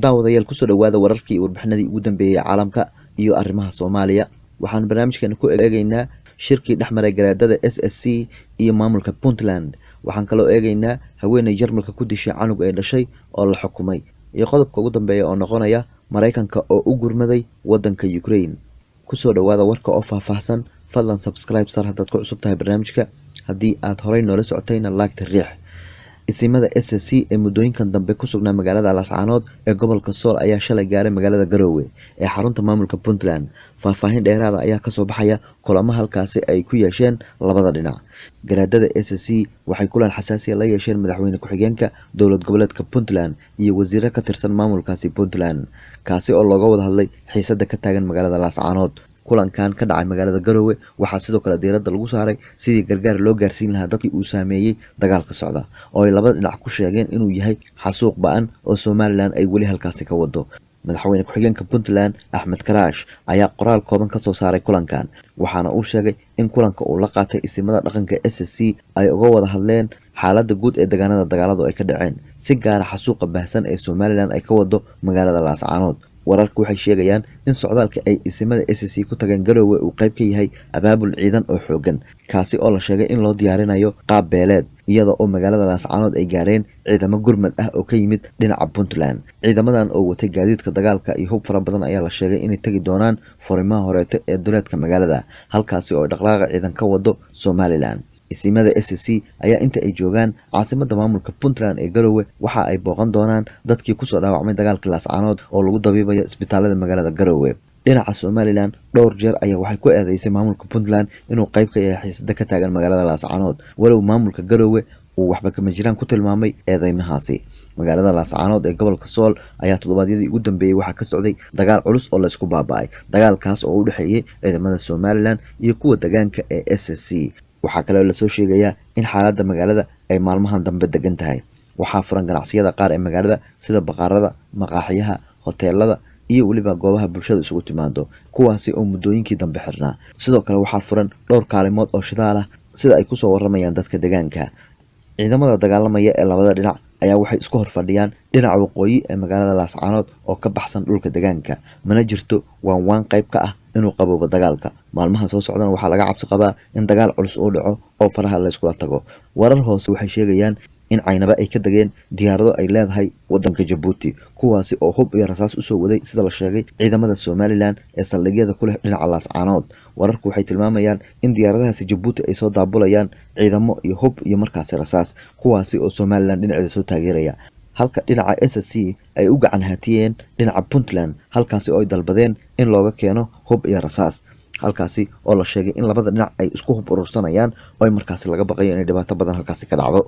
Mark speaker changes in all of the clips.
Speaker 1: daawadayaal ku soo dhawaada wararkii iyo warbixinadii ugu dambeeyay caalamka iyo arrimaha Soomaaliya. Waxaan barnaamijkan ku eegaynaa shirkii dhexmaray garaadada SSC iyo maamulka Puntland. Waxaan kaloo eegaynaa haweeney Jarmalka ku dishay canug ay dhashay oo la xukumay iyo qodobka ugu dambeeya oo noqonaya Mareykanka oo u gurmaday wadanka Ukraine. Ku soo dhawaada warka oo faahfaahsan. Fadlan subscribe sar haddaad ku cusub tahay barnaamijka. Haddii aad horey noola socotayna like riix. Isimada SSC ee muddooyinkan dambe ku sugnaa magaalada Laascaanood ee gobolka Sool ayaa shalay gaaray magaalada Garowe ee xarunta maamulka Puntland. Faahfaahin dheeraad ah ayaa ka soo baxaya kulamo halkaasi ay ku yeesheen labada dhinac. Garaadada SSC waxay kulan xasaasi ah la yeesheen madaxweyne ku-xigeenka dowlad goboleedka Puntland iyo wasiirro ka tirsan maamulkaasi Puntland, kaasi oo looga wada hadlay xiisadda ka taagan magaalada Laascaanood. Kulankan ka dhacay magaalada Garowe waxaa sidoo kale diiradda lagu saaray sidii gargaar loo gaarsiin lahaa dadkii uu saameeyay dagaalka socda oo ay labada dhinac ku sheegeen inuu yahay xasuuq ba'an oo Somaliland ay weli halkaasi ka wado. Madaxweyne ku-xigeenka Puntland Axmed Karaash ayaa qoraal kooban ka soo saaray kulankan, waxaana uu sheegay in kulanka uu la qaatay isimada dhaqanka SSC ay uga wada hadleen xaaladda guud ee dagaaladu ay ka dhaceen, si gaar ah xasuuqa baahsan ee Somaliland ay ka wado magaalada Laascaanood. Wararku waxay sheegayaan in socdaalka ay isimada SSC ku tageen Garowe uu qayb ka yahay abaabul ciidan oo xoogan, kaasi oo la sheegay in loo diyaarinayo qaab beeleed, iyada oo magaalada Laascaanood ay gaareen ciidamo gurmad ah oo ka yimid dhinaca Puntland. Ciidamadan oo watay gaadiidka dagaalka iyo hub fara badan ayaa la sheegay inay tagi doonaan furimaha horeeto ee duleedka magaalada, halkaasi oo dhaqdhaqaaqa ciidan ka wado Somaliland. Isimada SSC ayaa inta ay joogaan caasimadda maamulka Puntland ee Garowe waxa ay booqan doonaan dadkii ku soo dhaawacmay dagaalka Laascaanood oo lagu dabiibayo isbitaalada magaalada Garowe. Dhinaca Somaliland dhowr jeer ayaa waxay ku eedeysay maamulka Puntland inuu qayb ka yahay xiisadda ka taagan magaalada Laascaanood, walow maamulka Garowe uu waxba kama jiraan ku tilmaamay eedeymahaasi. Magaalada Laascaanood ee gobolka Sool ayaa toddobaadyadii ugu dambeeyay waxaa ka socday dagaal culus oo la isku baaba'ay, dagaalkaas oo u dhexeeyay ciidamada Somaliland iyo kuwa deegaanka ee SSC. Waxaa kale oo la soo sheegayaa in xaaladda magaalada ay maalmahan dambe degan tahay. Waxaa furan ganacsiyada qaar ee magaalada sida baqaarada, maqaaxiyaha, hoteelada iyo weliba goobaha bulshada isugu timaado, kuwaasi oo muddooyinkii dambe xirnaa. Sidoo kale waxaa furan dhowr kaalimood oo shidaal ah sida ay ku soo waramayaan dadka deegaanka. Ciidamada dagaalamaya ee labada dhinac ayaa waxay isku horfadhiyaan dhinaca waqooyi ee magaalada Laascaanood oo ka baxsan dhulka deegaanka. Mana jirto waan qayb ka ah inuu qaboobo dagaalka. Maalmaha soo socdana waxaa laga cabsi qabaa in dagaal culus uu dhaco oo faraha la iskula tago. Warar hoose waxay sheegayaan in Caynaba ay ka dageen diyaarado ay leedahay wadanka Djibouti, kuwaasi oo hub iyo rasaas u soo waday sida la sheegay ciidamada Somaliland ee saldhigyada ku leh dhinaca Laascaanood. Wararku waxay tilmaamayaan in diyaaradahaasi Djibouti ay soo daabulayaan ciidamo iyo hub iyo markaasi rasaas, kuwaasi oo Somaliland dhinaceeda soo taageeraya, halka dhinaca SSC ay u gacan haatiyeen dhinaca Puntland, halkaasi oo ay dalbadeen in looga keeno hub iyo rasaas, halkaasi oo la sheegay in labada dhinac ay isku hub urursanayaan oo ay markaasi laga baqayo in dhibaato badan halkaasi ka dhacdo.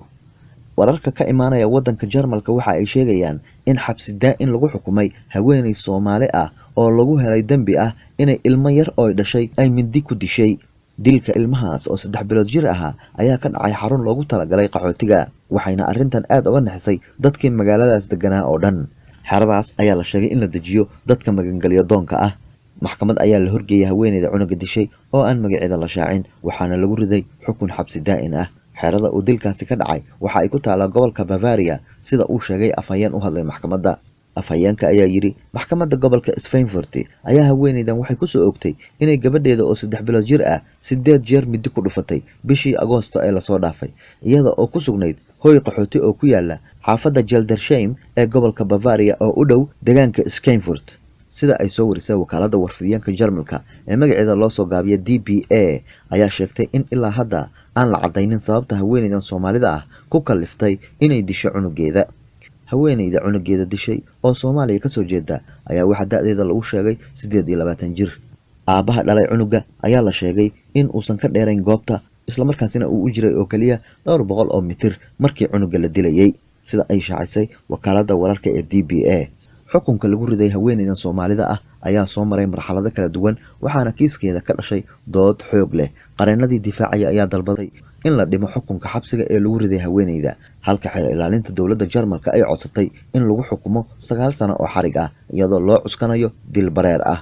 Speaker 1: Wararka ka imaanaya wadanka Jarmalka waxa ay sheegayaan in xabsi daa'in lagu xukumay haweeney Soomaali ah oo lagu helay dambi ah inay ilmo yar oo dhashay ay mindi ku dishay. Dilka ilmahaas oo 3 bilood jir ahaa ayaa ka dhacay xarun loogu talagalay qaxootiga, waxayna arrintan aad uga naxisay dadkii magaaladaas deganaa oo dhan. Xeradaas ayaa la sheegay in la dejiyo dadka magangalyo doonka ah. Maxkamad ayaa la horgeeyay haweeneyda cunuga dishay oo aan magaceeda la shaacin, waxaana lagu riday xukun xabsi daa'in ah. Xerada uu dilkaasi ka dhacay waxa ay ku taalaa gobolka Bavaria, sida uu sheegay afhayeen u hadlay maxkamadda. Afhayeenka ayaa yiri maxkamadda gobolka Schweinfurt ayaa haweeneydan waxay ku soo ogtay inay gabadheeda oo 3 bilood jir ah 8 jeer midi ku dhufatay bishii Agoosto ee la soo dhaafay, iyada oo ku sugnayd hooy qaxooti oo ku yaala xaafadda Geldersheim ee gobolka Bavaria oo u dhow deegaanka Schweinfurt. Sida ay soo warisay wakaaladda warfidyaanka Jarmalka ee magaceeda loo soo gaabiyo DPA ayaa sheegtay in ilaa hadda aan la cadaynin sababta haweeneydan Soomaalida ah ku kaliftay inay disho cunugeeda. Haweeneyda cunugeeda dishay oo Soomaaliya ka soo jeeda ayaa waxa da'deeda lagu sheegay 28 jir. Aabaha dhalay cunuga ayaa la sheegay in uusan ka dheerayn goobta, isla markaasina uu u jiray oo kaliya 200 mitir markii cunuga la dilayay, sida ay shaacisay wakaaladda wararka ee DPA. Xukunka lagu riday haweeneydan Soomaalida ah ayaa soo maray marxalado kala duwan, waxaana kiiskeeda ka dhashay dood xoog leh. Qareenadii difaacaya ayaa dalbaday in la dhimo xukunka xabsiga ee lagu riday haweeneyda, halka xeer ilaalinta dowladda Jarmalka ay codsatay in lagu xukumo 9 sano oo xarig ah iyadoo loo cuskanayo dil bareer ah.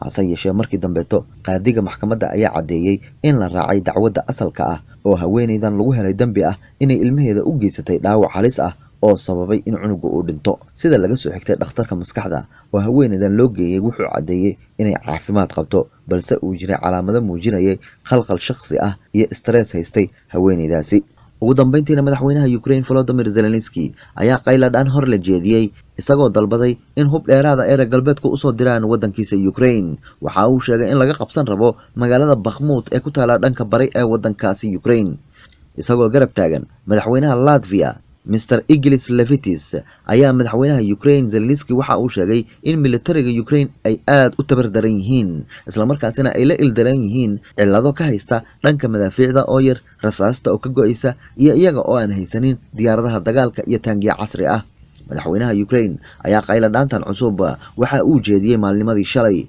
Speaker 1: hase yeeshee markii dambeeto qaadiga maxkamadda ayaa cadeeyay in la raacay dacwadda asalka ah oo haweeneydan lagu helay dambi ah inay ilmaheeda u geysatay dhaawac halis ah oo sababay in cunuga uu dhinto. Sida laga soo xigtay dhakhtarka maskaxda oo haweeneydan loo geeyay wuxuu cadeeyay inay caafimaad qabto balse uu jiray calaamado muujinayay khalkhal shakhsi ah iyo stress haystay haweeneydaasi. ugu dambeyntiina madaxweynaha Ukraine Volodymyr Zelensky ayaa qayladhaan hor la jeediyay isagoo dalbaday in hub dheeraada ee galbeedka u soo diraan wadankiisa Ukraine. Waxa uu sheegay in laga qabsan rabo magaalada Bakhmut ee ku taala dhanka bari ee wadankaasi Ukraine. isagoo garab taagan madaxweynaha Latvia Mr. Iglis Levitis ayaa madaxweynaha Ukraine Zelensky waxa uu sheegay in militariga Ukraine ay aad u tabar daran yihiin isla markaasina ay la ildaran yihiin cilado ka haysta dhanka madaafiicda oo yar, rasaasta oo ka go'aysa iyo iyaga oo aan haysanin diyaaradaha dagaalka iyo taangiyo casri ah. madaxweynaha Ukraine ayaa qayladhaantan cusub waxa uu jeediyay maalnimadii shalay.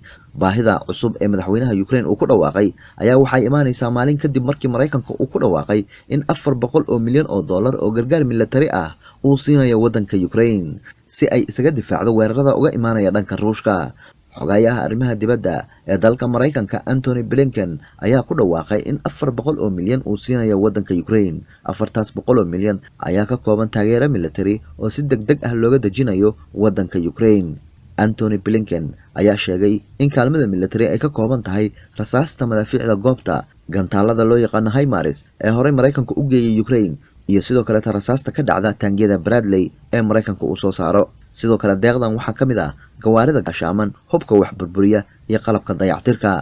Speaker 1: baahida cusub ee madaxweynaha Ukraine uu ku dhawaaqay ayaa waxay imaanaysaa maalin kadib markii Mareykanka uu ku dhawaaqay in 400 milyan oo dollar oo gargaar militari ah uu siinayo wadanka Ukraine si ay isaga difaacdo weerarada uga imaanaya dhanka Ruushka. xogayaha arrimaha dibadda ee dalka Mareykanka Antony Blinken ayaa ku dhawaaqay in 400 milyan uu siinayo wadanka Ukraine. 400 milyan ayaa ka kooban taageero militari oo si degdeg ah looga dejinayo wadanka Ukraine. Antony Blinken ayaa sheegay in kaalmada militari ay ka kooban tahay rasaasta madaafiicda goobta, gantaalada loo yaqaan HIMARS ee horey Mareykanka u geeyay Ukraine iyo sidoo kale rasaasta ka dhacda taangiyada Bradley ee Mareykanka uu soo saaro. sidoo kale deeqdan waxaa ka mid ah gawaarida gaashaaman, hubka wax burburiya iyo qalabka dayactirka.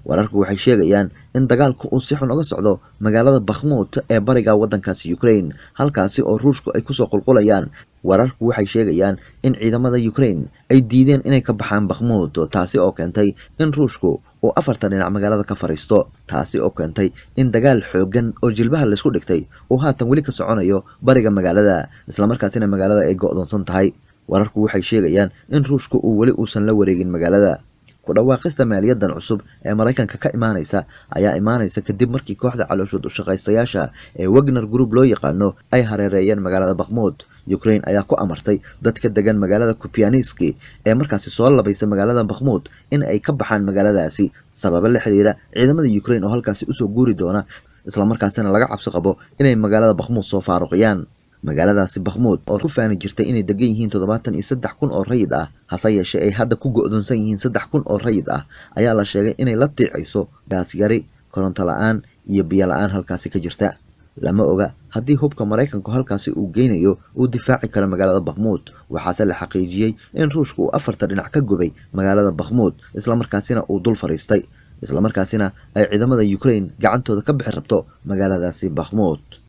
Speaker 1: wararku waxay sheegayaan in dagaalku uu si xun uga socdo magaalada Bakhmut ee bariga wadankaasi Ukraine, halkaasi oo Ruushku ay ku soo qulqulayaan. wararku waxay sheegayaan in ciidamada Ukraine ay diideen inay ka baxaan Bakhmut, taasi oo keentay in Ruushku uu afartan dhinac magaalada ka fariisto, taasi oo keentay in dagaal xoogan oo jilbaha la isku dhigtay uu haatan weli ka soconayo bariga magaalada, isla markaasina magaalada ay go'doonsan tahay. wararku waxay sheegayaan in Ruushku uu weli uusan la wareegin magaalada. ku dhawaaqista maaliyadan cusub ee Mareykanka ka imaanaysa ayaa imaanaysa kadib markii kooxda calooshood u shaqaystayaasha ee Wagner Group loo yaqaano ay hareereeyeen magaalada Bakhmut. Ukraine ayaa ku amartay dadka degan magaalada Kupiansk ee markaasi soo labaysa magaalada Bakhmut in ay ka baxaan magaaladaasi sababo la xiriira ciidamada Ukraine oo halkaasi u soo guuri doona, isla markaasina laga cabsi qabo inay magaalada Bakhmut soo faaruqiyaan. magaaladaasi Bakhmut oo ku faani jirtay inay degan yihiin 73,000 oo rayid ah, hase yeeshee ay hadda ku go'doonsan yihiin 3,000 oo rayid ah, ayaa la sheegay inay la tiicayso gaas yari, koronto la'aan iyo biyo la'aan halkaasi ka jirta. lama oga haddii hubka Mareykanku halkaasi uu geynayo uu difaaci karo magaalada Bakhmut. waxaase la xaqiijiyay in Ruushku uu afarta dhinac ka gubay magaalada Bakhmut, isla markaasina uu dul fariistay, isla markaasina ay ciidamada Ukraine gacantooda ka bixi rabto magaaladaasi Bakhmut.